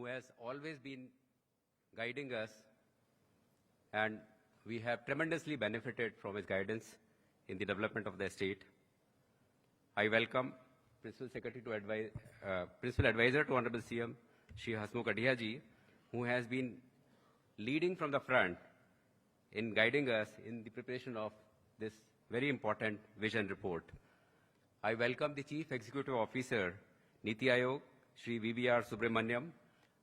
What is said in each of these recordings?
who has always been guiding us, and we have tremendously benefited from his guidance in the development of the state. I welcome Principal Advisor to Honorable CM, Shri Hasmukh Adhia ji, who has been leading from the front in guiding us in the preparation of this very important vision report. I welcome the Chief Executive Officer, Niti Aayog, Shri VVR Subramaniam.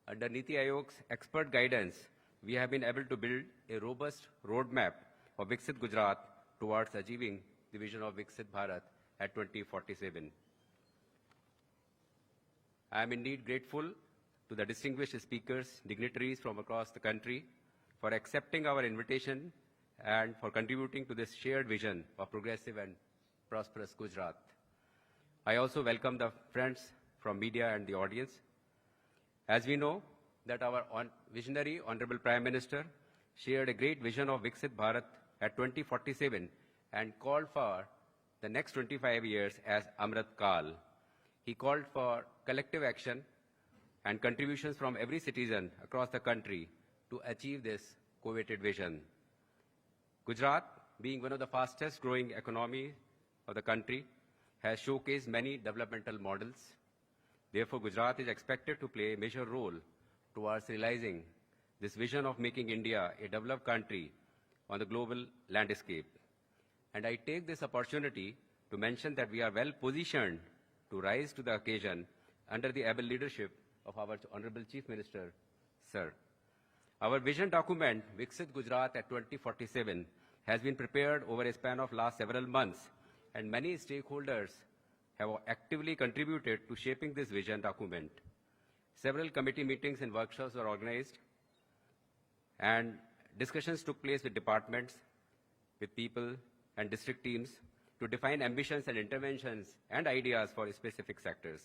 Under Niti Aayog's expert guidance, we have been able to build a robust roadmap of Viksit Gujarat towards achieving the vision of Viksit Bharat at 2047. I am indeed grateful to the distinguished speakers, dignitaries from across the country for accepting our invitation and for contributing to this shared vision of progressive and prosperous Gujarat. I also welcome the friends from media and the audience. As we know that our visionary Honorable Prime Minister shared a great vision of Viksit Bharat at 2047 and called for the next 25 years as Amrit Kal. He called for collective action and contributions from every citizen across the country to achieve this coveted vision. Gujarat, being one of the fastest growing economies of the country, has showcased many developmental models. Therefore, Gujarat is expected to play a major role towards realizing this vision of making India a developed country on the global landscape. And I take this opportunity to mention that we are well positioned to rise to the occasion under the able leadership of our Honorable Chief Minister, Sir. Our vision document, Viksit Gujarat at 2047, has been prepared over a span of last several months, and many stakeholders have actively contributed to shaping this vision document. Several committee meetings and workshops were organized, and discussions took place with departments, with people and district teams to define ambitions and interventions and ideas for specific sectors.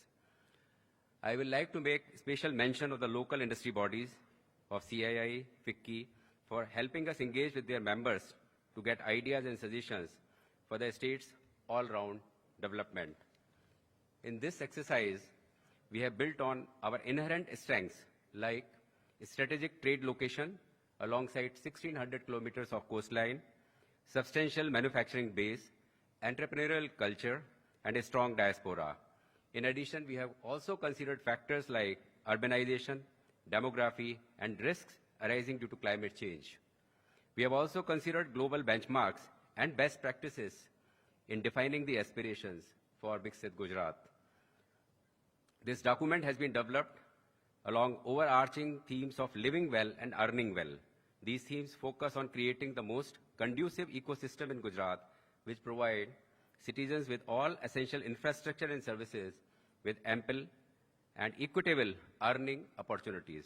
I would like to make special mention of the local industry bodies of CII, FICCI, for helping us engage with their members to get ideas and suggestions for the state's all-round development. In this exercise, we have built on our inherent strengths like strategic trade location alongside 1,600 kilometers of coastline, substantial manufacturing base, entrepreneurial culture, and a strong diaspora. In addition, we have also considered factors like urbanization, demography, and risks arising due to climate change. We have also considered global benchmarks and best practices in defining the aspirations for Viksit Gujarat. This document has been developed along overarching themes of living well and earning well. These themes focus on creating the most conducive ecosystem in Gujarat, which provide citizens with all essential infrastructure and services with ample and equitable earning opportunities.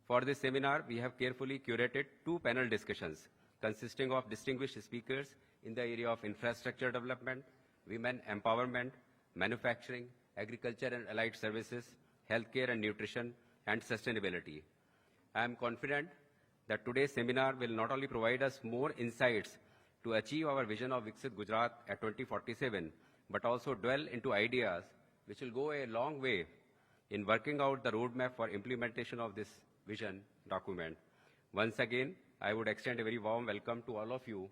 For this seminar, we have carefully curated 2 panel discussions consisting of distinguished speakers in the area of infrastructure development, women empowerment, manufacturing, agriculture and allied services, healthcare and nutrition, and sustainability. I am confident that today's seminar will not only provide us more insights to achieve our vision of Viksit Gujarat at 2047, but also dwell into ideas which will go a long way in working out the roadmap for implementation of this vision document. Once again, I would extend a very warm welcome to all of you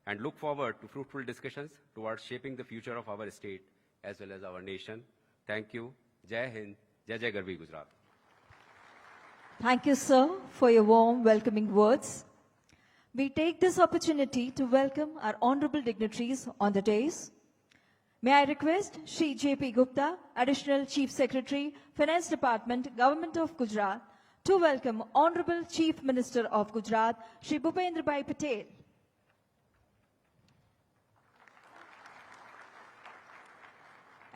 and look forward to fruitful discussions towards shaping the future of our state as well as our nation. Thank you. Jai Hind. Jai Jai Garvi Gujarat. Thank you, sir, for your warm welcoming words. We take this opportunity to welcome our honorable dignitaries on the dais. May I request Shri J.P. Gupta, Additional Chief Secretary, Finance Department, Government of Gujarat, to welcome Honorable Chief Minister of Gujarat, Shri Bhupendra Bhai Patel.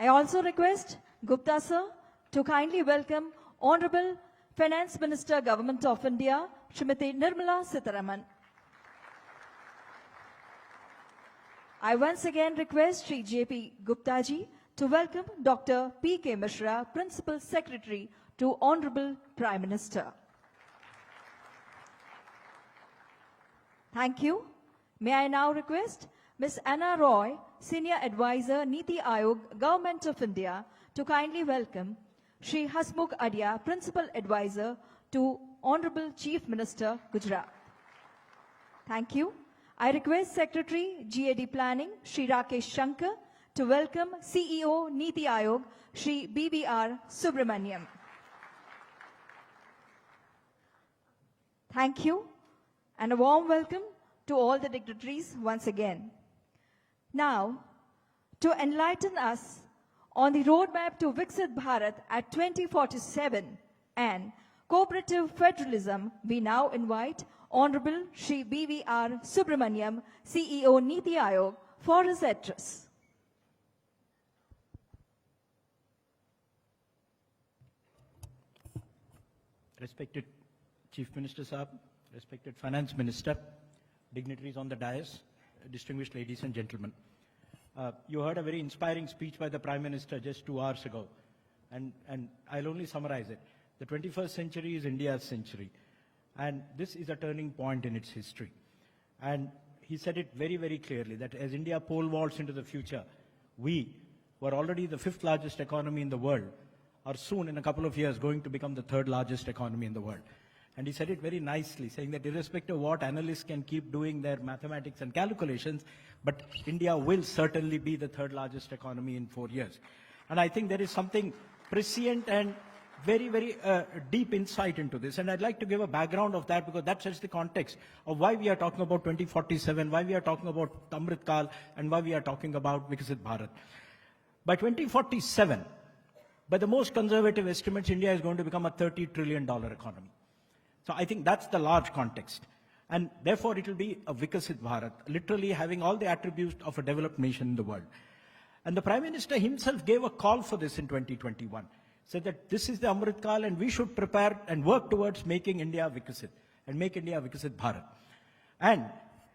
I also request Gupta sir to kindly welcome Honorable Finance Minister, Government of India, Srimati Nirmala Sitharaman. I once again request Shri J.P. Gupta ji to welcome Dr. P.K. Mishra, Principal Secretary to Honorable Prime Minister. Thank you. May I now request Ms. Anna Roy, Senior Advisor, Niti Aayog, Government of India, to kindly welcome Shri Hasmukh Adia, Principal Advisor to Honorable Chief Minister, Gujarat. Thank you. I request Secretary GAD Planning, Shri Rakesh Shankar, to welcome CEO Niti Aayog, Shri BBR Subramaniam. Thank you, and a warm welcome to all the dignitaries once again. Now, to enlighten us on the roadmap to Viksit Bharat at 2047 and cooperative federalism, we now invite Honorable Shri BVR Subramaniam, CEO Niti Aayog, for his address. Respected Chief Minister Saab, respected Finance Minister, dignitaries on the dais, distinguished ladies and gentlemen. You heard a very inspiring speech by the Prime Minister just 2 hours ago, and I'll only summarize it. The 21st century is India's century, and this is a turning point in its history. And he said it very, very clearly that as India pole vaults into the future, we were already the 5th largest economy in the world, are soon in a couple of years going to become the 3rd largest economy in the world. And he said it very nicely, saying that irrespective of what analysts can keep doing their mathematics and calculations, but India will certainly be the 3rd largest economy in 4 years. And I think there is something prescient and very, very deep insight into this. And I'd like to give a background of that because that sets the context of why we are talking about 2047, why we are talking about Amrit Kal, and why we are talking about Viksit Bharat. By 2047, by the most conservative estimates, India is going to become a $30 trillion economy. So I think that's the large context. And therefore, it will be a Viksit Bharat, literally having all the attributes of a developed nation in the world. And the Prime Minister himself gave a call for this in 2021. Said that this is the Amrit Kal and we should prepare and work towards making India Viksit and make India Viksit Bharat. And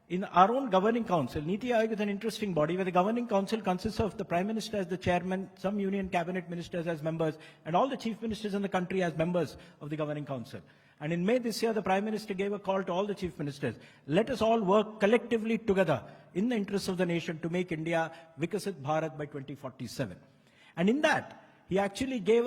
in our own governing council, Niti Aayog is an interesting body where the governing council consists of the Prime Minister as the chairman, some union cabinet ministers as members, and all the chief ministers in the country as members of the governing council. And in May this year, the Prime Minister gave a call to all the chief ministers. Let us all work collectively together in the interests of the nation to make India Viksit Bharat by 2047. And in that, he actually gave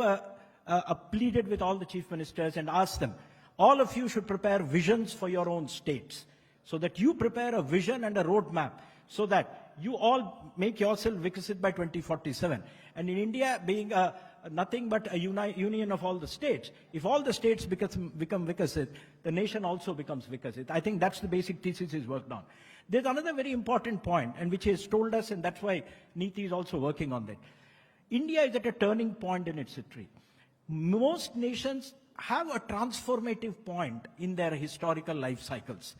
pleaded with all the chief ministers and asked them, all of you should prepare visions for your own states, so that you prepare a vision and a roadmap, so that you all make yourself Viksit by 2047. And in India, being nothing but a union of all the states, if all the states become Viksit, the nation also becomes Viksit. I think that's the basic thesis he's worked on. There's another very important point, and which he has told us, and that's why Niti is also working on that. India is at a turning point in its history. Most nations have a transformative point in their historical life cycles.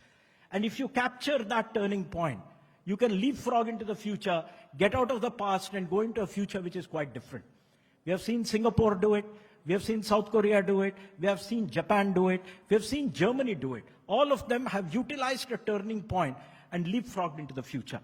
And if you capture that turning point, you can leapfrog into the future, get out of the past, and go into a future which is quite different. We have seen Singapore do it. We have seen South Korea do it. We have seen Japan do it. We have seen Germany do it. All of them have utilized a turning point and leapfrogged into the future.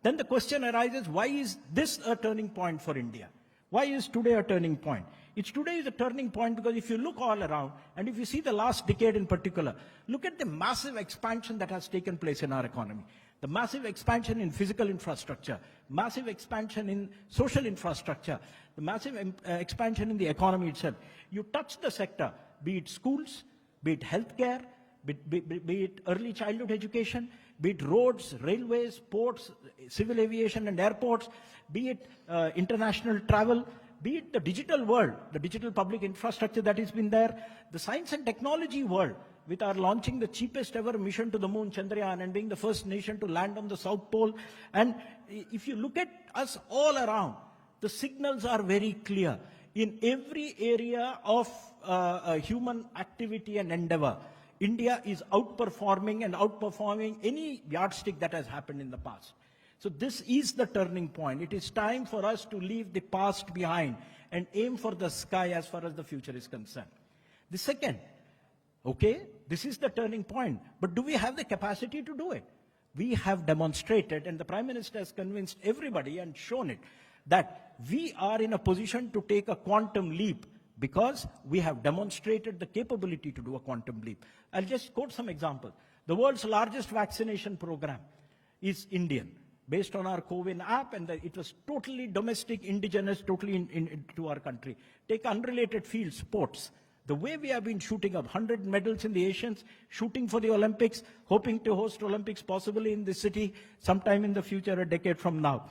Then the question arises, why is this a turning point for India? Why is today a turning point? Today is a turning point because if you look all around, and if you see the last decade in particular, look at the massive expansion that has taken place in our economy. The massive expansion in physical infrastructure, massive expansion in social infrastructure, the massive expansion in the economy itself. You touch the sector, be it schools, be it healthcare, be it early childhood education, be it roads, railways, ports, civil aviation and airports, be it international travel, be it the digital world, the digital public infrastructure that has been there, the science and technology world, with our launching the cheapest ever mission to the moon, Chandrayaan, and being the first nation to land on the South Pole. And if you look at us all around, the signals are very clear. In every area of human activity and endeavor, India is outperforming any yardstick that has happened in the past. So this is the turning point. It is time for us to leave the past behind and aim for the sky as far as the future is concerned. The second, okay, this is the turning point, but do we have the capacity to do it? We have demonstrated, and the Prime Minister has convinced everybody and shown it, that we are in a position to take a quantum leap because we have demonstrated the capability to do a quantum leap. I'll just quote some examples. The world's largest vaccination program is Indian. based on our CoWIN app, and it was totally domestic, indigenous, totally into our country. Take unrelated fields, sports. The way we have been shooting up 100 medals in the Asians, shooting for the Olympics, hoping to host Olympics possibly in this city sometime in the future, a decade from now.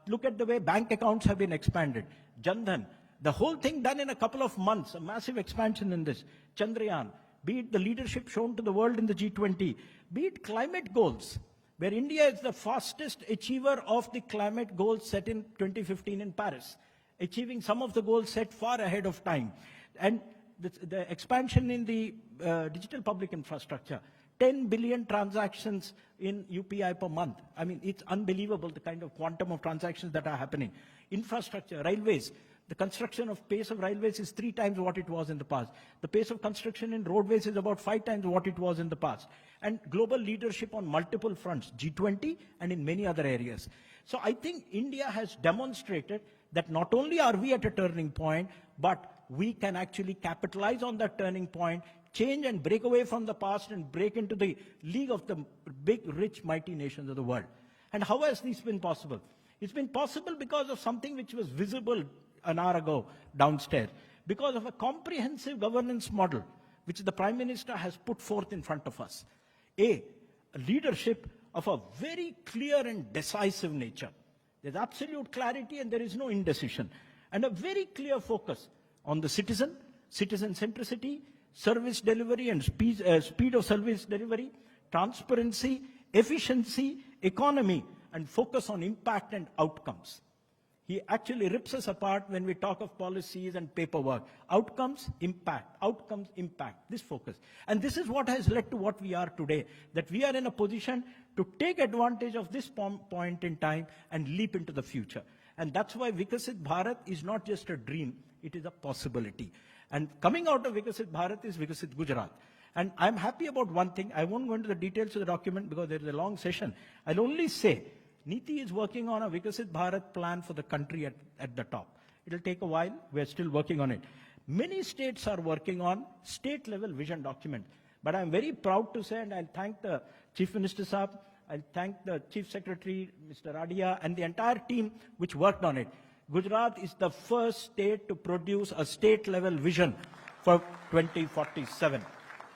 Look at the way bank accounts have been expanded. Jan Dhan, the whole thing done in a couple of months, a massive expansion in this. Chandrayaan, be it the leadership shown to the world in the G20, be it climate goals, where India is the fastest achiever of the climate goals set in 2015 in Paris, achieving some of the goals set far ahead of time. And the expansion in the digital public infrastructure, 10 billion transactions in UPI per month. I mean, it's unbelievable the kind of quantum of transactions that are happening. Infrastructure, railways. The construction of pace of railways is 3 times what it was in the past. The pace of construction in roadways is about 5 times what it was in the past. And global leadership on multiple fronts, G20 and in many other areas. So I think India has demonstrated that not only are we at a turning point, but we can actually capitalize on that turning point, change and break away from the past and break into the league of the big, rich, mighty nations of the world. And how has this been possible? It's been possible because of something which was visible an hour ago downstairs, because of a comprehensive governance model which the Prime Minister has put forth in front of us. A leadership of a very clear and decisive nature. There's absolute clarity and there is no indecision. And a very clear focus on the citizen, citizen centricity, service delivery and speed of service delivery, transparency, efficiency, economy, and focus on impact and outcomes. He actually rips us apart when we talk of policies and paperwork. Outcomes, impact. Outcomes, impact. This focus. And this is what has led to what we are today. That we are in a position to take advantage of this point in time and leap into the future. And that's why Vikasit Bharat is not just a dream, it is a possibility. And coming out of Vikasit Bharat is Vikasit Gujarat. And I'm happy about one thing. I won't go into the details of the document because there is a long session. I'll only say, NITI is working on a Vikasit Bharat plan for the country at the top. It'll take a while. We're still working on it. Many states are working on state-level vision document. But I'm very proud to say, and I'll thank the Chief Minister Saab, I'll thank the Chief Secretary, Mr. Adia, and the entire team which worked on it. Gujarat is the first state to produce a state-level vision for 2047.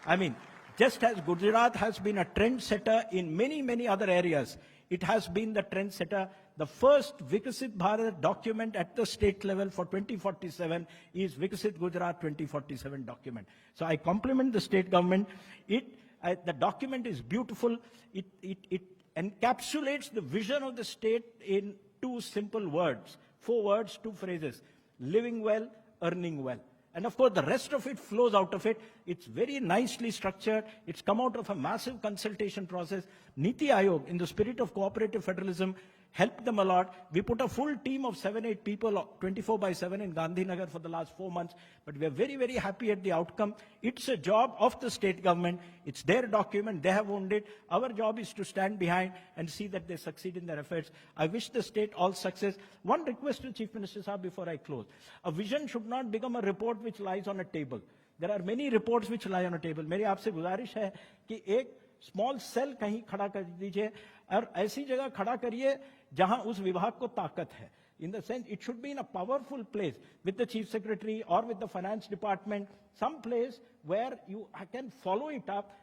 I mean, just as Gujarat has been a trendsetter in many, many other areas, it has been the trendsetter. The first Vikasit Bharat document at the state level for 2047 is Vikasit Gujarat 2047 document. So I compliment the state government. The document is beautiful. It encapsulates the vision of the state in 2 simple words, 4 words, 2 phrases: living well, earning well. And of course, the rest of it flows out of it. It's very nicely structured. It's come out of a massive consultation process. Niti Aayog, in the spirit of cooperative federalism, helped them a lot. We put a full team of 7-8 people, 24/7 in Gandhinagar for the last 4 months. But we are very, very happy at the outcome. It's a job of the state government. It's their document. They have owned it. Our job is to stand behind and see that they succeed in their efforts. I wish the state all success. One request to Chief Minister Saab before I close. A vision should not become a report which lies on a table. There are many reports which lie on a table. मेरी आपसे गुजारिश है कि एक small cell कहीं खड़ा कर दीजिए और ऐसी जगह खड़ा करिए जहां उस विभाग को ताकत है. In the sense, it should be in a powerful place with the Chief Secretary or with the Finance Department, some place where you can follow it up.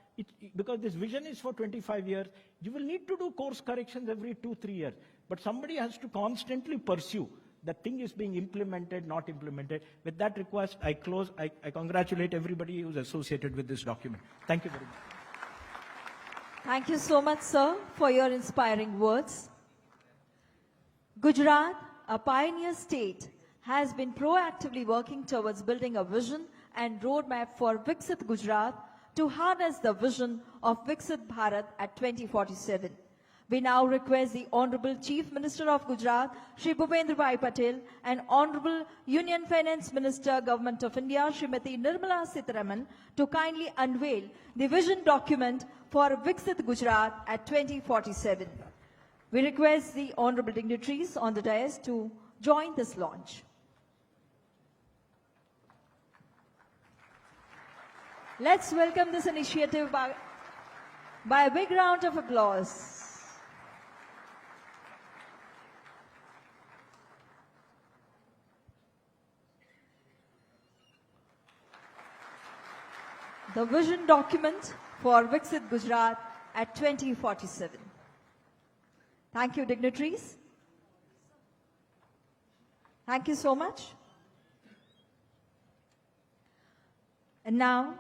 Because this vision is for 25 years, you will need to do course corrections every 2-3 years. But somebody has to constantly pursue. The thing is being implemented, not implemented. With that request, I close. I congratulate everybody who's associated with this document. Thank you very much. Thank you so much, sir, for your inspiring words. Gujarat, a pioneer state, has been proactively working towards building a vision and roadmap for Viksit Gujarat to harness the vision of Viksit Bharat at 2047. We now request the Honorable Chief Minister of Gujarat, Shri Bhupendra Bhai Patel, and Honorable Union Finance Minister, Government of India, Srimati Nirmala Sitharaman, to kindly unveil the vision document for Viksit Gujarat at 2047. We request the Honorable dignitaries on the dais to join this launch. Let's welcome this initiative by a big round of applause. the vision document for Viksit Gujarat at 2047. Thank you, dignitaries. Thank you so much. And now,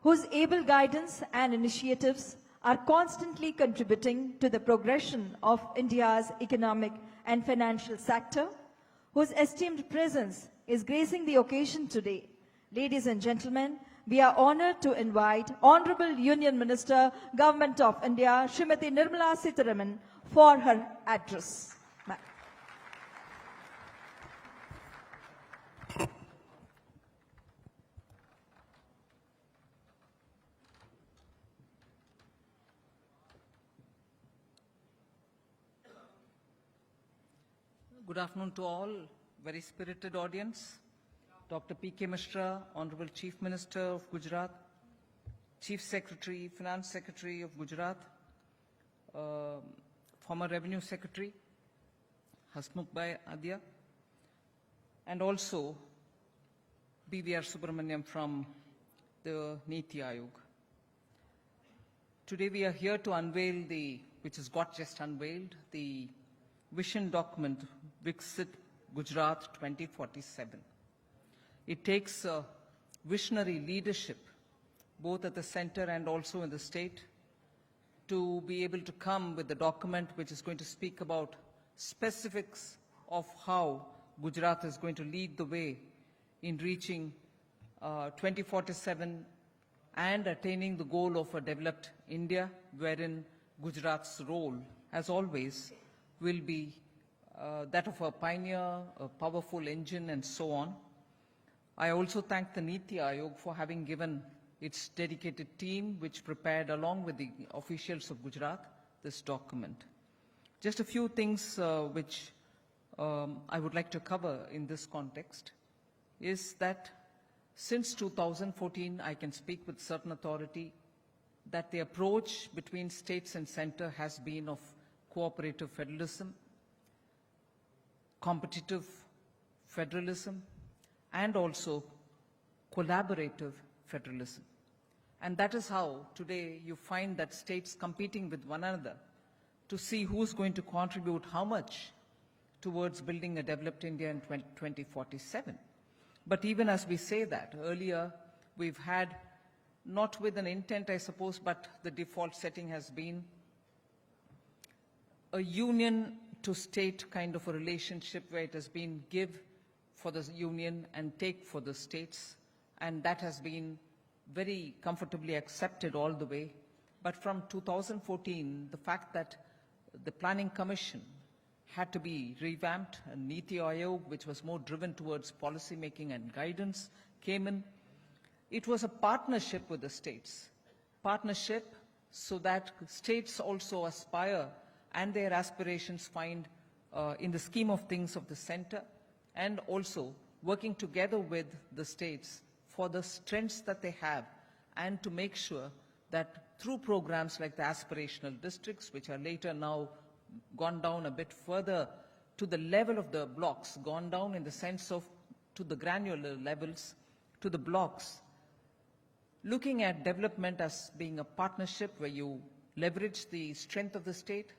whose able guidance and initiatives are constantly contributing to the progression of India's economic and financial sector, whose esteemed presence is gracing the occasion today. Ladies and gentlemen, we are honored to invite Honorable Union Minister, Government of India, Srimati Nirmala Sitharaman, for her address. Ma'am. Good afternoon to all, very spirited audience. Dr. P.K. Mishra, Honorable Chief Minister of Gujarat, Chief Secretary, Finance Secretary of Gujarat, former Revenue Secretary, Hasmukh Bhai Adya, and also B.V.R. Subramaniam from the Niti Aayog. Today we are here to unveil which has got just unveiled, the vision document, Viksit Gujarat 2047. It takes visionary leadership, both at the center and also in the state, to be able to come with a document which is going to speak about specifics of how Gujarat is going to lead the way in reaching 2047 and attaining the goal of a developed India, wherein Gujarat's role, as always, will be that of a pioneer, a powerful engine, and so on. I also thank the Niti Aayog for having given its dedicated team, which prepared along with the officials of Gujarat this document. Just a few things which I would like to cover in this context is that since 2014, I can speak with certain authority that the approach between states and center has been of cooperative federalism, competitive federalism, and also collaborative federalism. And that is how today you find that states competing with one another to see who's going to contribute how much towards building a developed India in 2047. But even as we say that, earlier we've had, not with an intent I suppose, but the default setting has been a union to state kind of a relationship where it has been give for the union and take for the states, and that has been very comfortably accepted all the way. But from 2014, the fact that the Planning Commission had to be revamped, and Niti Aayog, which was more driven towards policy making and guidance, came in. It was a partnership with the states. Partnership so that states also aspire and their aspirations find in the scheme of things of the center, and also working together with the states for the strengths that they have, and to make sure that through programs like the aspirational districts, which are later now gone down a bit further to the level of the blocks, gone down in the sense of to the granular levels, to the blocks, looking at development as being a partnership where you leverage the strength of the state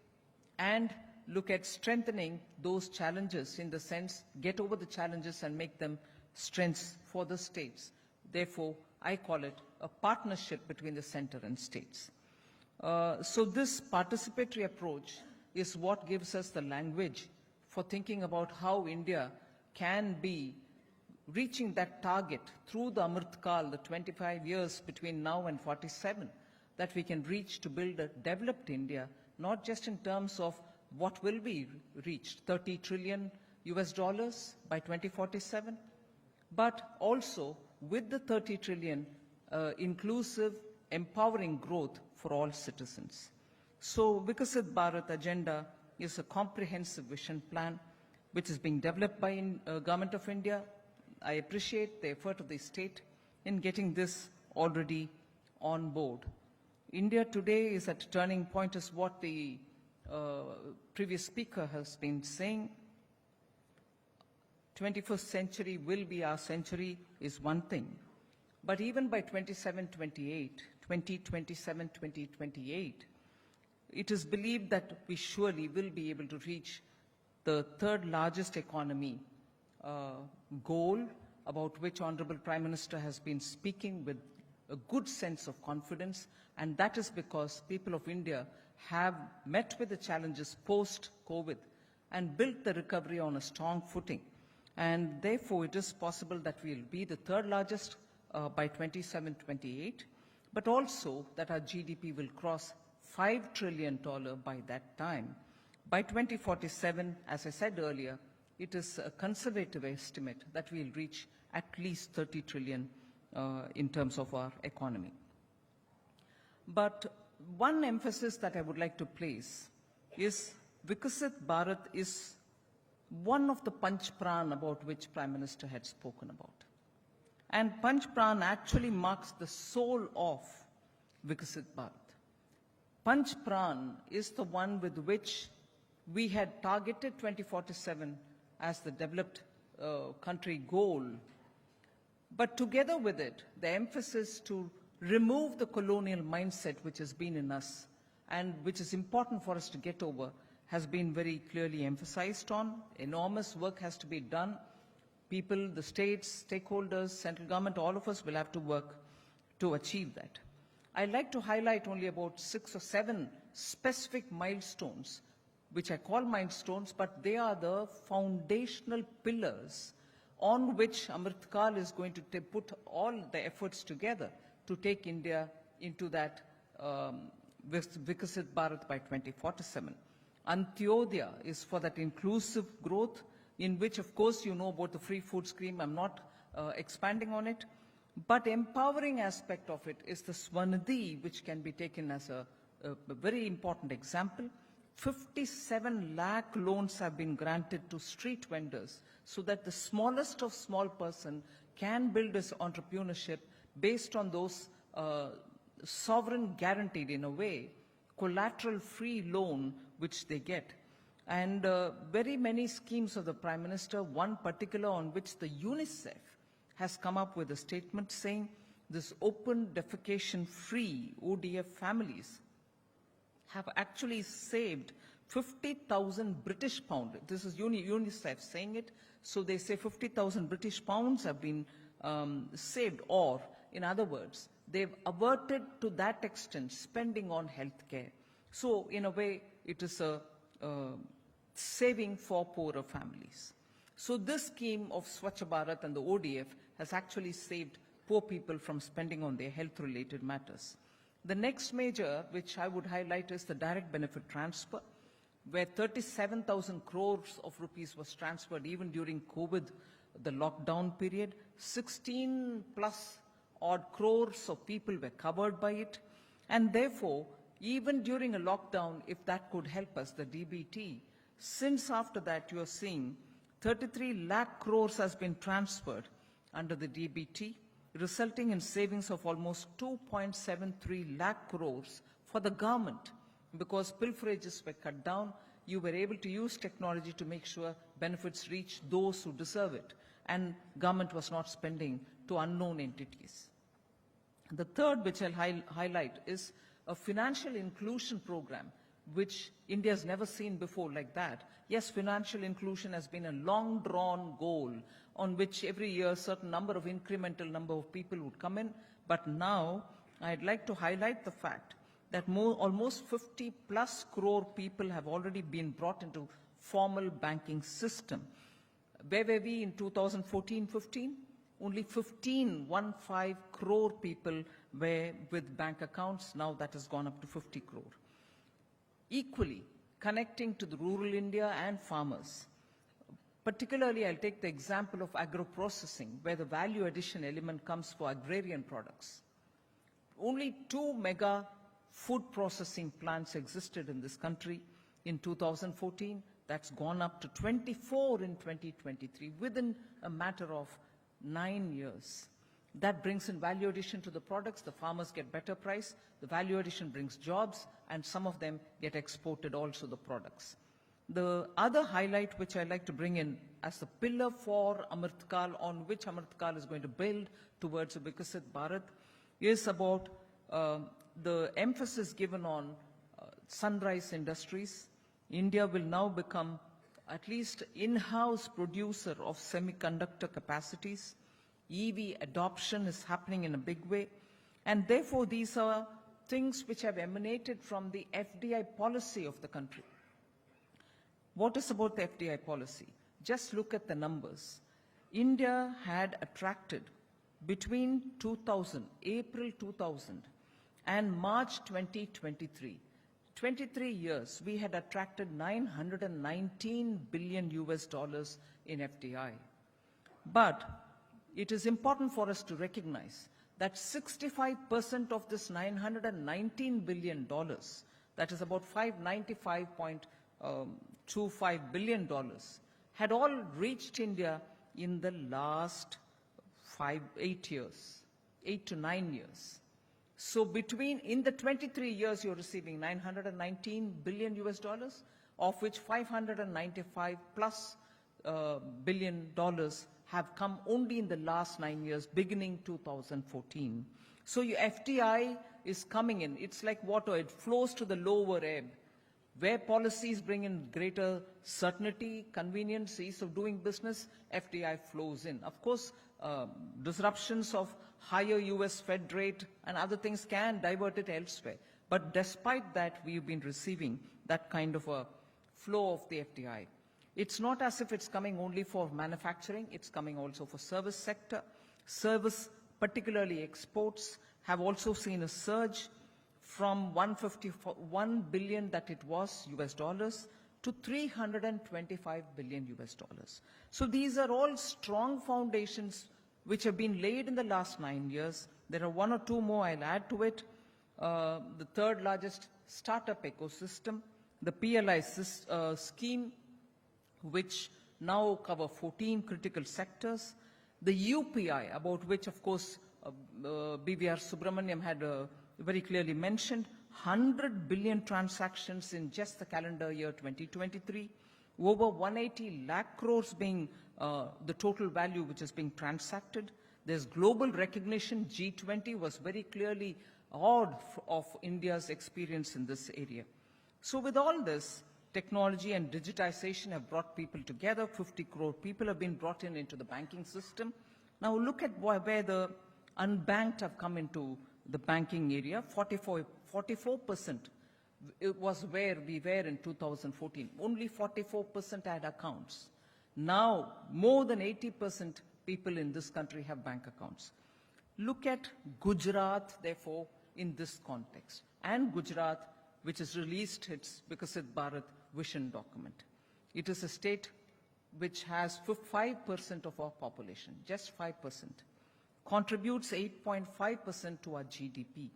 and look at strengthening those challenges, in the sense, get over the challenges and make them strengths for the states. Therefore, I call it a partnership between the center and states. So this participatory approach is what gives us the language for thinking about how India can be reaching that target through the Amrit Kal, the 25 years between now and 47, that we can reach to build a developed India, not just in terms of what will be reached, $30 trillion by 2047, but also with the 30 trillion inclusive, empowering growth for all citizens. So Viksit Bharat Agenda is a comprehensive vision plan which is being developed by Government of India. I appreciate the effort of the state in getting this already on board. India today is at a turning point, is what the previous speaker has been saying. 21st century will be our century is one thing, But even by 2027-28, it is believed that we surely will be able to reach the third largest economy goal, about which Honorable Prime Minister has been speaking with a good sense of confidence, and that is because people of India have met with the challenges post-COVID and built the recovery on a strong footing. And therefore, it is possible that we'll be the third largest by 27-28, but also that our GDP will cross $5 trillion by that time. By 2047, as I said earlier, it is a conservative estimate that we'll reach at least 30 trillion in terms of our economy. But one emphasis that I would like to place is Vikasit Bharat is one of the Panch Pran about which Prime Minister had spoken about. And Panch Pran actually marks the soul of Vikasit Bharat. Panch Pran is the one with which we had targeted 2047 as the developed country goal. But together with it, the emphasis to remove the colonial mindset which has been in us and which is important for us to get over has been very clearly emphasized on. Enormous work has to be done. People, the states, stakeholders, central government, all of us will have to work to achieve that. I'd like to highlight only about 6 or 7 specific milestones, which I call milestones, but they are the foundational pillars on which Amrit Kal is going to put all the efforts together to take India into that Vikasit Bharat by 2047. Antyodaya is for that inclusive growth, in which, of course, you know about the free food scheme. I'm not expanding on it. But empowering aspect of it is the Swanidhi, which can be taken as a very important example. 57 lakh loans have been granted to street vendors so that the smallest of small person can build his entrepreneurship based on those sovereign guaranteed, in a way, collateral-free loan which they get. And very many schemes of the Prime Minister, one particular on which the UNICEF has come up with a statement saying this open defecation-free ODF families have actually saved 50,000 British pounds. This is UNICEF saying it. So they say 50,000 British pounds have been saved, or in other words, they've averted to that extent spending on healthcare. So in a way, it is a saving for poorer families. So this scheme of Swachh Bharat and the ODF has actually saved poor people from spending on their health-related matters. The next major, which I would highlight, is the direct benefit transfer, where 37,000 crores of rupees was transferred even during COVID, the lockdown period. 16 plus odd crores of people were covered by it. And therefore, even during a lockdown, if that could help us, the DBT, since after that you are seeing 33 lakh crores has been transferred under the DBT, resulting in savings of almost 2.73 lakh crores for the government. Because pilferages were cut down, you were able to use technology to make sure benefits reach those who deserve it, and government was not spending to unknown entities. The third, which I'll highlight, is a financial inclusion program, which India has never seen before like that. Yes, financial inclusion has been a long-drawn goal on which every year a certain number of incremental number of people would come in. But now, I'd like to highlight the fact that almost 50 plus crore people have already been brought into formal banking system. Where were we in 2014-15? Only 15 crore people were with bank accounts. Now that has gone up to 50 crore. Equally, connecting to the rural India and farmers. Particularly, I'll take the example of agro-processing, where the value addition element comes for agrarian products. Only 2 mega food processing plants existed in this country in 2014. That's gone up to 24 in 2023, within a matter of 9 years. That brings in value addition to the products. The farmers get better price. The value addition brings jobs, and some of them get exported also, the products. The other highlight which I'd like to bring in as the pillar for Amritkal, on which Amritkal is going to build towards a Viksit Bharat, is about the emphasis given on sunrise industries. India will now become at least in-house producer of semiconductor capacities. EV adoption is happening in a big way. And therefore, these are things which have emanated from the FDI policy of the country. What is about the FDI policy? Just look at the numbers. India had attracted between 2000, April 2000 and March 2023, 23 years, we had attracted $919 billion in FDI. But it is important for us to recognize that 65% of this $919 billion, that is about $595.25 billion, had all reached India in the last 8 years, 8 to 9 years. So in the 23 years, you're receiving $919 billion, of which 595 plus billion dollars have come only in the last 9 years, beginning 2014. So your FDI is coming in. It's like water. It flows to the lower ebb. Where policies bring in greater certainty, convenience, ease of doing business, FDI flows in. Of course, disruptions of higher US Fed rate and other things can divert it elsewhere. But despite that, we've been receiving that kind of a flow of the FDI. It's not as if it's coming only for manufacturing, it's coming also for service sector. Service, particularly exports, have also seen a surge from 151 billion that it was US dollars to 325 billion US dollars. So these are all strong foundations which have been laid in the last 9 years. There are one or two more I'll add to it. The third largest startup ecosystem, the PLI scheme, which now cover 14 critical sectors. The UPI, about which, of course, BVR Subramaniam had very clearly mentioned, 100 billion transactions in just the calendar year 2023, over 180 lakh crores being the total value which is being transacted. There's global recognition. G20 was very clearly awed of India's experience in this area. So with all this, technology and digitization have brought people together. 50 crore people have been brought into the banking system. Now look at where the unbanked have come into the banking area. 44% it was where we were in 2014. Only 44% had accounts. Now, more than 80% people in this country have bank accounts. Look at Gujarat, therefore, in this context. And Gujarat, which has released its Viksit Bharat vision document. It is a state which has 5% of our population, just 5%, contributes 8.5% to our GDP.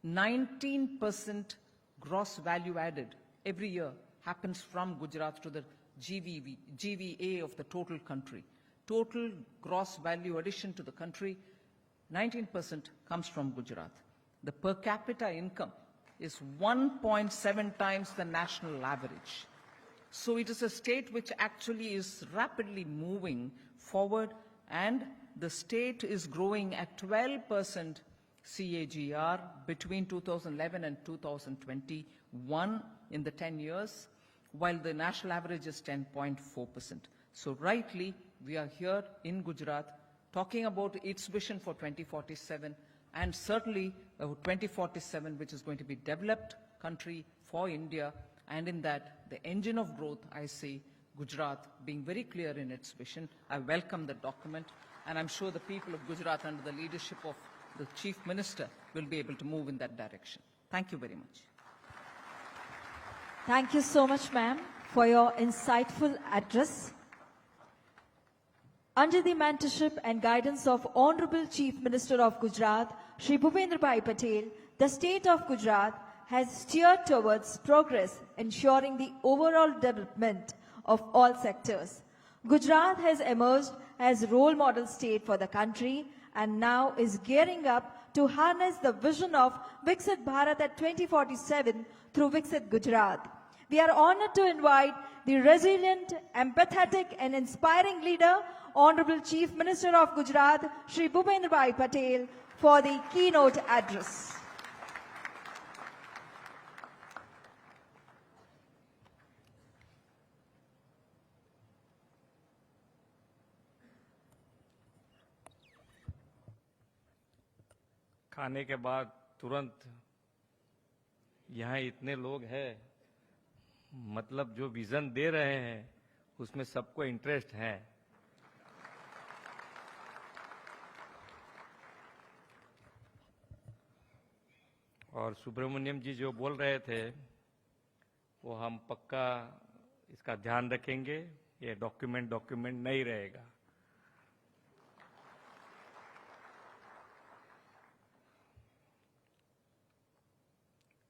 19% gross value added every year happens from Gujarat to the GVA of the total country. Total gross value addition to the country, 19% comes from Gujarat. The per capita income is 1.7 times the national average. So it is a state which actually is rapidly moving forward, and the state is growing at 12% CAGR between 2011 and 2021 in the 10 years, while the national average is 10.4%. So rightly, we are here in Gujarat talking about its vision for 2047, and certainly 2047, which is going to be developed country for India, and in that, the engine of growth, I see Gujarat being very clear in its vision. I welcome the document, and I'm sure the people of Gujarat, under the leadership of the Chief Minister, will be able to move in that direction. Thank you very much. Thank you so much, ma'am, for your insightful address. Under the mentorship and guidance of Honorable Chief Minister of Gujarat, Shri Bhupendra Bhai Patel, the state of Gujarat has steered towards progress, ensuring the overall development of all sectors. Gujarat has emerged as a role model state for the country and now is gearing up to harness the vision of Viksit Bharat at 2047 through Viksit Gujarat. we are honored to invite the resilient, empathetic and inspiring leader, Honorable Chief Minister of Gujarat, Shri Bhupendra Bhai Patel, for the keynote address. खाने के बाद तुरंत यहाँ इतने लोग हैं, मतलब जो विजन दे रहे हैं उसमें सबको इंटरेस्ट है। और सुब्रमण्यम जी जो बोल रहे थे वो हम पक्का इसका ध्यान रखेंगे, ये डॉक्यूमेंट नहीं रहेगा।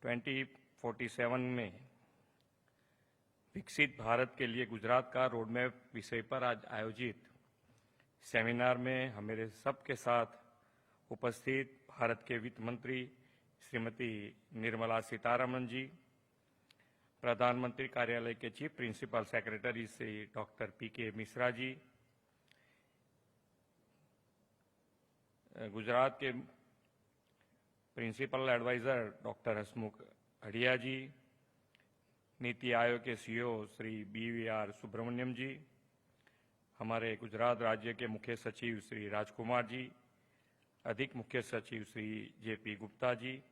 ट्वेंटी 47 में विकसित भारत के लिए गुजरात का रोडमैप विषय पर आज आयोजित सेमिनार में हमारे सबके साथ उपस्थित भारत के वित्त मंत्री श्रीमती निर्मला सीतारमण जी, प्रधानमंत्री कार्यालय के chief principal secretary Shri doctor PK Mishra ji, Gujarat के principal advisor doctor Hasmukh Adhia ji, NITI Aayog के सीईओ श्री BVR सुब्रमण्यम जी, हमारे गुजरात राज्य के मुख्य सचिव श्री राजकुमार जी, अधिक मुख्य सचिव Shri JP Gupta ji,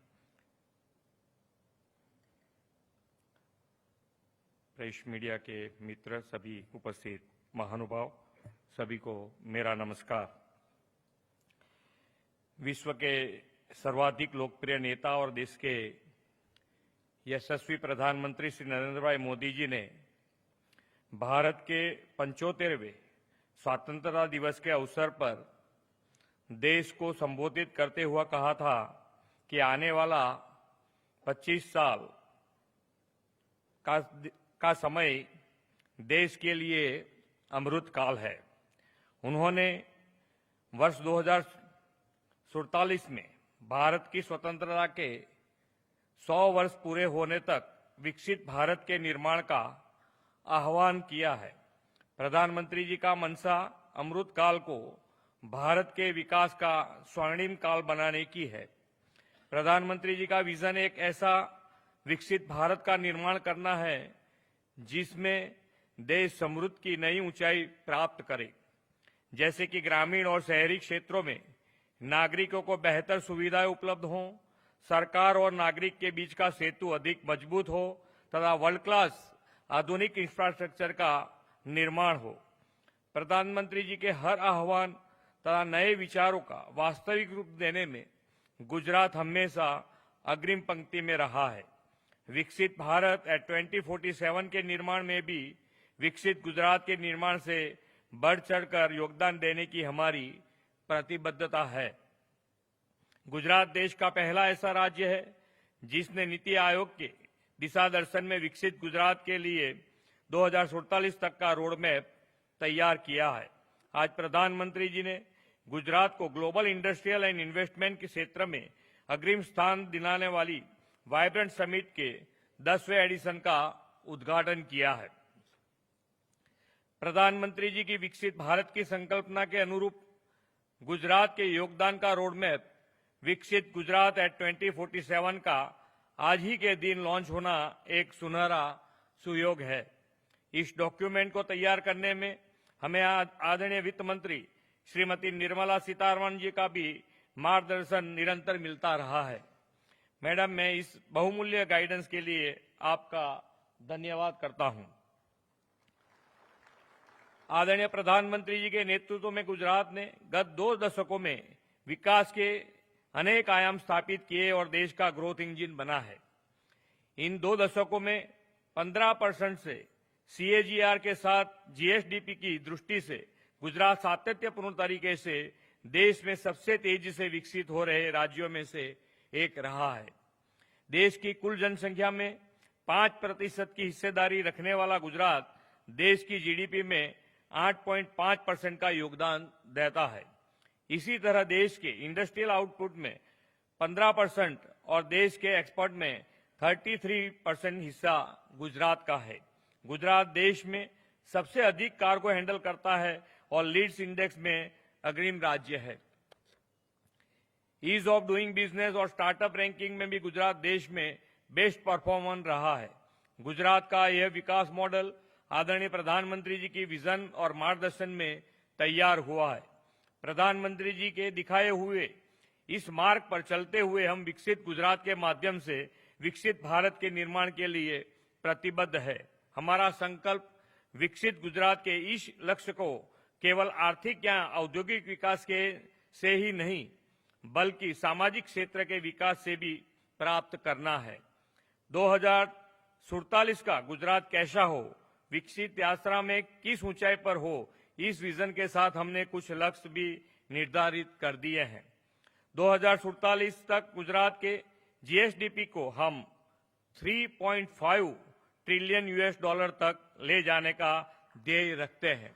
press media के मित्र, सभी उपस्थित महानुभाव, सभी को मेरा नमस्कार। विश्व के सर्वाधिक लोकप्रिय नेता और देश के यशस्वी प्रधानमंत्री श्री नरेंद्र भाई मोदी जी ने भारत के 75वें स्वतंत्रता दिवस के अवसर पर देश को संबोधित करते हुआ कहा था कि आने वाला 25 साल का समय देश के लिए अमृत काल है। उन्होंने वर्ष 2047 में भारत की स्वतंत्रता के 100 वर्ष पूरे होने तक विकसित भारत के निर्माण का आह्वान किया है। प्रधानमंत्री जी का मंशा अमृत काल को भारत के विकास का स्वर्णिम काल बनाने की है। प्रधानमंत्री जी का विजन एक ऐसा विकसित भारत का निर्माण करना है जिसमें देश समृद्धि की नई ऊंचाई प्राप्त करे, जैसे कि ग्रामीण और शहरी क्षेत्रों में नागरिकों को बेहतर सुविधाएं उपलब्ध हों, सरकार और नागरिक के बीच का सेतु अधिक मजबूत हो तथा वर्ल्ड क्लास आधुनिक इंफ्रास्ट्रक्चर का निर्माण हो। प्रधानमंत्री जी के हर आह्वान तथा नए विचारों का वास्तविक रूप देने में गुजरात हमेशा अग्रिम पंक्ति में रहा है। विकसित भारत एट 2047 के निर्माण में भी विकसित गुजरात के निर्माण से बढ़ चढ़कर योगदान देने की हमारी प्रतिबद्धता है। गुजरात देश का पहला ऐसा राज्य है जिसने नीति आयोग के दिशा दर्शन में विकसित गुजरात के लिए 2047 तक का रोडमैप तैयार किया है। आज प्रधानमंत्री जी ने गुजरात को ग्लोबल इंडस्ट्रियल एंड इन्वेस्टमेंट के क्षेत्र में अग्रिम स्थान दिलाने वाली वाइब्रेंट समिट के 10वें एडिशन का उद्घाटन किया है। प्रधानमंत्री जी की विकसित भारत की संकल्पना के अनुरूप गुजरात के योगदान का रोडमैप विकसित गुजरात एट 2047 का आज ही के दिन लॉन्च होना एक सुनहरा सुयोग है। इस डॉक्यूमेंट को तैयार करने में हमें आदरणीय वित्त मंत्री श्रीमती निर्मला सीतारमण जी का भी मार्गदर्शन निरंतर मिलता रहा है। मैडम, मैं इस बहुमूल्य गाइडेंस के लिए आपका धन्यवाद करता हूं। आदरणीय प्रधानमंत्री जी के नेतृत्व में गुजरात ने गत 2 दशकों में विकास के अनेक आयाम स्थापित किए और देश का ग्रोथ इंजन बना है। इन 2 दशकों में 15% से CAGR के साथ GSDP की दृष्टि से गुजरात सातत्यपूर्ण तरीके से देश में सबसे तेजी से विकसित हो रहे राज्यों में से एक रहा है। देश की कुल जनसंख्या में 5% की हिस्सेदारी रखने वाला गुजरात देश की GDP में 8.5% का योगदान देता है। इसी तरह देश के इंडस्ट्रियल आउटपुट में 15% और देश के एक्सपोर्ट में 33% हिस्सा गुजरात का है। गुजरात देश में सबसे अधिक कार्गो हैंडल करता है और लीड्स इंडेक्स में अग्रिम राज्य है। ईज ऑफ डूइंग बिजनेस और स्टार्टअप रैंकिंग में भी गुजरात देश में बेस्ट परफॉर्मर रहा है। गुजरात का यह विकास मॉडल आदरणीय प्रधानमंत्री जी की विजन और मार्गदर्शन में तैयार हुआ है। प्रधानमंत्री जी के दिखाए हुए इस मार्ग पर चलते हुए हम विकसित गुजरात के माध्यम से विकसित भारत के निर्माण के लिए प्रतिबद्ध है। हमारा संकल्प विकसित गुजरात के इस लक्ष्य को केवल आर्थिक या औद्योगिक विकास के से ही नहीं बल्कि सामाजिक क्षेत्र के विकास से भी प्राप्त करना है। 2047 का गुजरात कैसा हो, विकसित यात्रा में किस ऊंचाई पर हो, इस विजन के साथ हमने कुछ लक्ष्य भी निर्धारित कर दिए हैं। 2047 तक गुजरात के जीएसडीपी को हम 3.5 ट्रिलियन यूएस डॉलर तक ले जाने का ध्येय रखते हैं।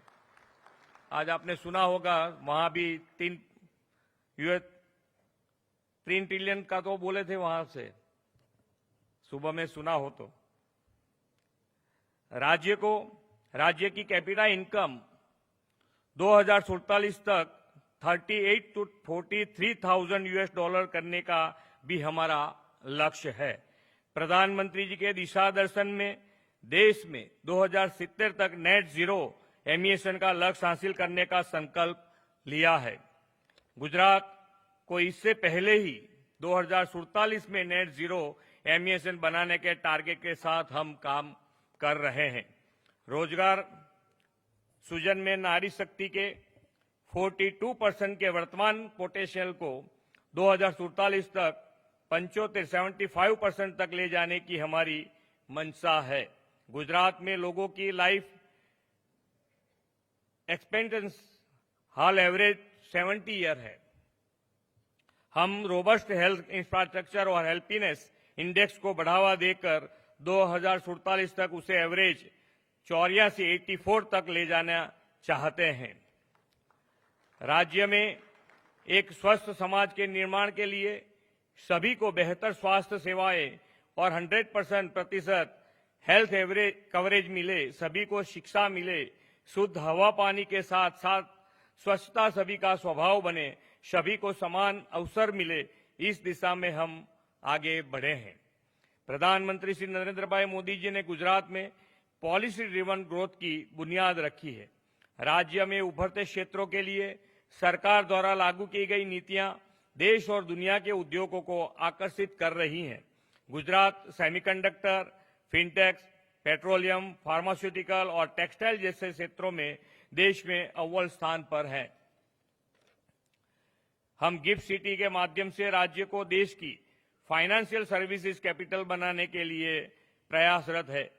आज आपने सुना होगा वहां भी 3 ट्रिलियन का तो बोले थे, वहां से सुबह में सुना हो तो। राज्य की कैपिटा इनकम 2047 तक 38 to 43,000 यूएस डॉलर करने का भी हमारा लक्ष्य है। प्रधानमंत्री जी के दिशा दर्शन में देश में 2070 तक नेट जीरो एमिशन का लक्ष्य हासिल करने का संकल्प लिया है। गुजरात को इससे पहले ही 2047 में नेट जीरो एमिशन बनाने के टारगेट के साथ हम काम कर रहे हैं। रोजगार सृजन में नारी शक्ति के 42% के वर्तमान पोटेंशियल को 2047 तक 75% तक ले जाने की हमारी मंशा है। गुजरात में लोगों की लाइफ एक्सपेक्टेंसी हाल एवरेज 70 ईयर है। हम रोबस्ट हेल्थ इंफ्रास्ट्रक्चर और हेल्पीनेस इंडेक्स को बढ़ावा देकर 2047 तक उसे एवरेज 84 तक ले जाना चाहते हैं। राज्य में एक स्वस्थ समाज के निर्माण के लिए सभी को बेहतर स्वास्थ्य सेवाएं और 100% हेल्थ कवरेज मिले, सभी को शिक्षा मिले, शुद्ध हवा पानी के साथ साथ स्वच्छता सभी का स्वभाव बने, सभी को समान अवसर मिले, इस दिशा में हम आगे बढ़े हैं। प्रधानमंत्री श्री नरेंद्र भाई मोदी जी ने गुजरात में पॉलिसी ड्रिवन ग्रोथ की बुनियाद रखी है। राज्य में उभरते क्षेत्रों के लिए सरकार द्वारा लागू की गई नीतियां देश और दुनिया के उद्योगों को आकर्षित कर रही हैं। गुजरात सेमीकंडक्टर, फिनटेक्स, पेट्रोलियम, फार्मास्यूटिकल और टेक्सटाइल जैसे क्षेत्रों में देश में अव्वल स्थान पर है। हम गिफ्ट सिटी के माध्यम से राज्य को देश की फाइनेंशियल सर्विसेज कैपिटल बनाने के लिए प्रयासरत है।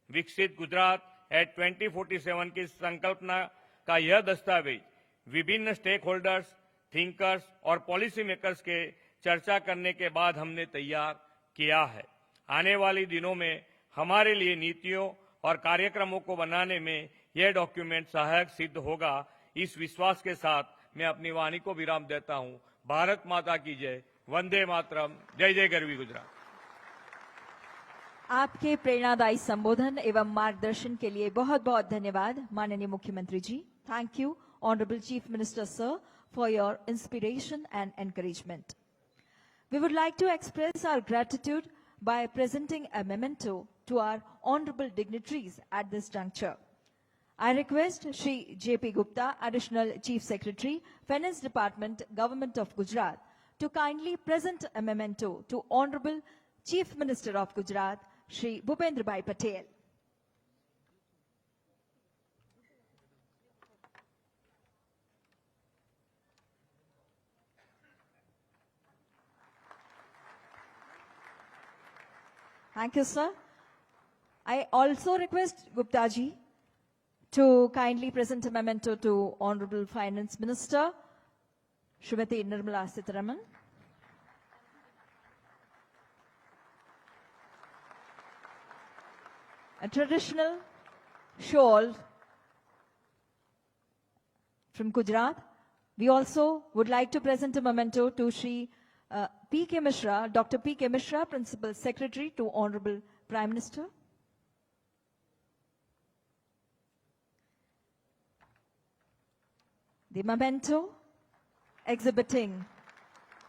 विकसित गुजरात एट 2047 की संकल्पना का यह दस्तावेज विभिन्न स्टेक होल्डर्स, थिंकर्स और पॉलिसी मेकर्स के चर्चा करने के बाद हमने तैयार किया है। आने वाले दिनों में हमारे लिए नीतियों और कार्यक्रमों को बनाने में यह डॉक्यूमेंट सहायक सिद्ध होगा। इस विश्वास के साथ मैं अपनी वाणी को विराम देता हूं। भारत माता की जय, वंदे मातरम, जय जय गरवी गुजरात। आपके प्रेरणादायी संबोधन एवं मार्गदर्शन के लिए बहुत बहुत धन्यवाद माननीय मुख्यमंत्री जी। Thank you honourable chief minister sir for your inspiration and encouragement. We would like to express our gratitude by presenting a memento to our honorable dignitaries at this juncture. I request Shri J.P. Gupta, Additional Chief Secretary, Finance Department, Government of Gujarat, to kindly present a memento to Honorable Chief Minister of Gujarat, Shri Bhupendra Bhai Patel. Thank you, sir. I also request Gupta ji to kindly present a memento to Honorable Finance Minister, Srimati Nirmala Sitharaman. A traditional shawl from Gujarat. We also would like to present a memento to Shri P.K. Mishra, Dr. P.K. Mishra, Principal Secretary to Honorable Prime Minister. The memento exhibiting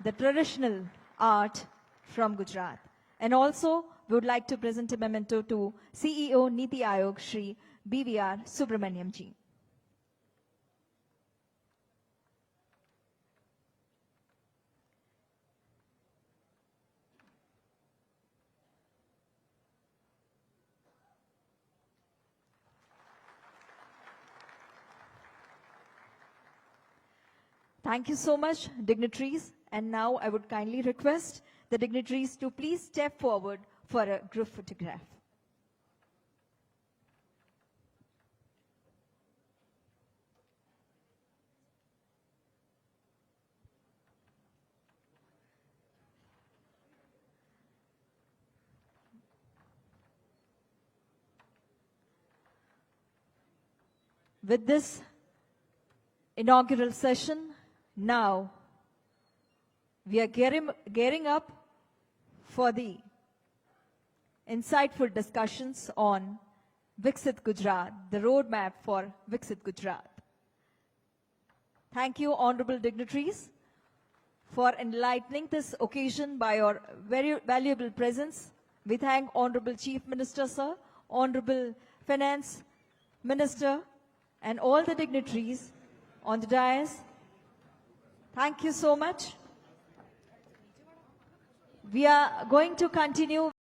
the traditional art from Gujarat. And also, we would like to present a memento to CEO Niti Aayog, Shri BVR Subramaniam ji. Thank you so much, dignitaries. And now I would kindly request the dignitaries to please step forward for a group photograph. With this inaugural session, now we are gearing up for the insightful discussions on Viksit Gujarat, the roadmap for Viksit Gujarat. Thank you, honorable dignitaries, for enlightening this occasion by your very valuable presence. We thank Honorable Chief Minister, sir, Honorable Finance Minister, and all the dignitaries on the dais. Thank you so much. We are going to continue